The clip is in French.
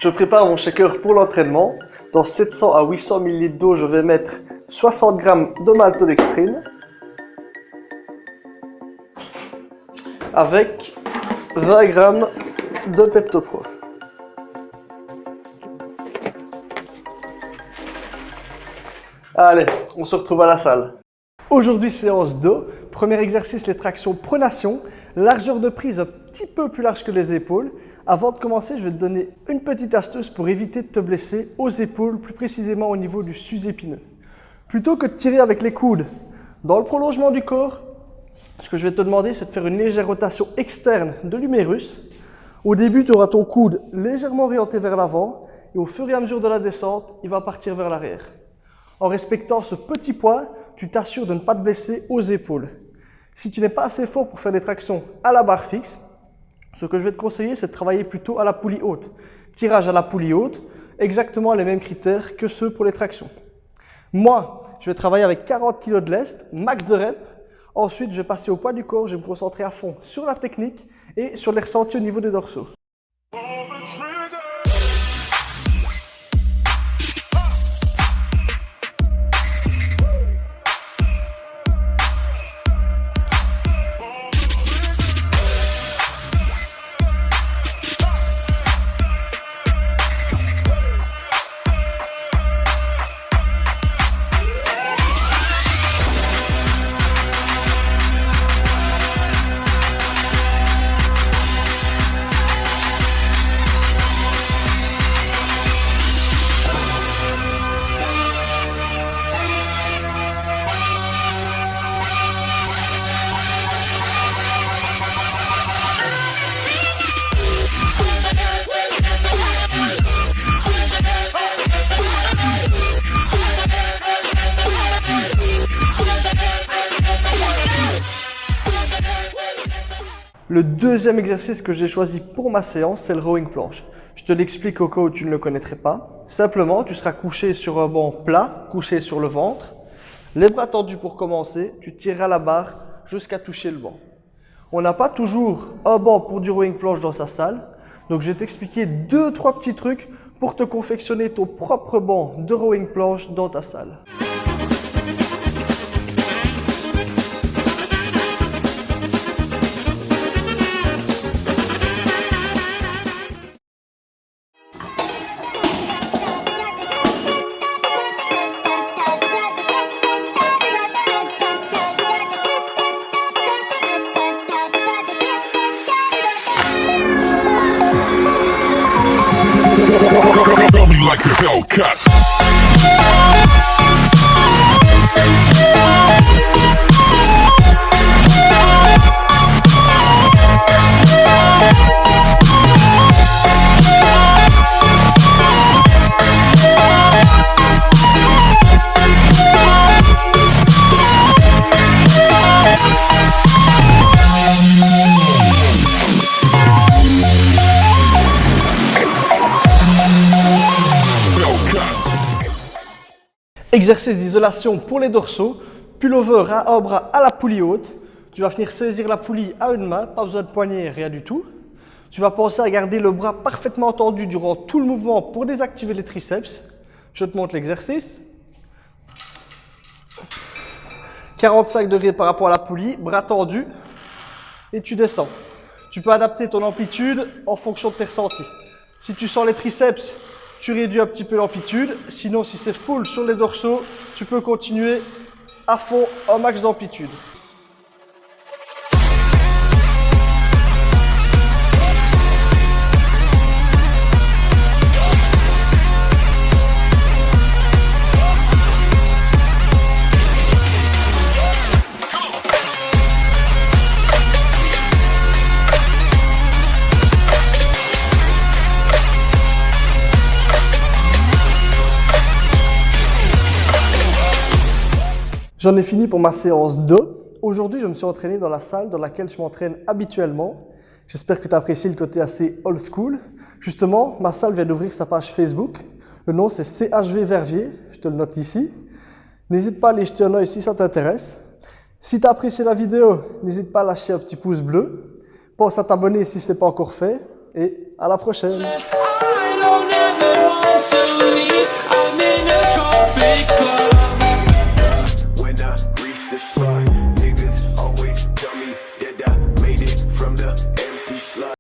Je prépare mon shaker pour l'entraînement. Dans 700 à 800 ml d'eau, je vais mettre 60 g de maltodextrine avec 20 g de Pepto-Pro. Allez, on se retrouve à la salle. Aujourd'hui, séance 2. Premier exercice, les tractions pronation. Largeur de prise un petit peu plus large que les épaules. Avant de commencer, je vais te donner une petite astuce pour éviter de te blesser aux épaules, plus précisément au niveau du sus-épineux. Plutôt que de tirer avec les coudes dans le prolongement du corps, ce que je vais te demander, c'est de faire une légère rotation externe de l'humérus. Au début, tu auras ton coude légèrement orienté vers l'avant et au fur et à mesure de la descente, il va partir vers l'arrière. En respectant ce petit point, tu t'assures de ne pas te blesser aux épaules. Si tu n'es pas assez fort pour faire des tractions à la barre fixe, ce que je vais te conseiller, c'est de travailler plutôt à la poulie haute. Tirage à la poulie haute, exactement les mêmes critères que ceux pour les tractions. Moi, je vais travailler avec 40 kg de lest, max de reps. Ensuite, je vais passer au poids du corps, je vais me concentrer à fond sur la technique et sur les ressentis au niveau des dorsaux. Le deuxième exercice que j'ai choisi pour ma séance, c'est le rowing planche. Je te l'explique au cas où tu ne le connaîtrais pas. Simplement, tu seras couché sur un banc plat, couché sur le ventre. Les bras tendus pour commencer, tu tireras la barre jusqu'à toucher le banc. On n'a pas toujours un banc pour du rowing planche dans sa salle. Donc je vais t'expliquer 2-3 petits trucs pour te confectionner ton propre banc de rowing planche dans ta salle. Tell me like a Hellcat. Exercice d'isolation pour les dorsaux. Pullover à un bras à la poulie haute. Tu vas venir saisir la poulie à une main, pas besoin de poignet, rien du tout. Tu vas penser à garder le bras parfaitement tendu durant tout le mouvement pour désactiver les triceps. Je te montre l'exercice. 45 degrés par rapport à la poulie, bras tendu. Et tu descends. Tu peux adapter ton amplitude en fonction de tes ressentis. Si tu sens les triceps, tu réduis un petit peu l'amplitude. Sinon, si c'est full sur les dorsaux, tu peux continuer à fond un max d'amplitude. J'en ai fini pour ma séance 2. Aujourd'hui, je me suis entraîné dans la salle dans laquelle je m'entraîne habituellement. J'espère que tu as apprécié le côté assez old school. Justement, ma salle vient d'ouvrir sa page Facebook. Le nom, c'est CHV Verviers. Je te le note ici. N'hésite pas à aller jeter un œil si ça t'intéresse. Si tu as apprécié la vidéo, n'hésite pas à lâcher un petit pouce bleu. Pense à t'abonner si ce n'est pas encore fait. Et à la prochaine.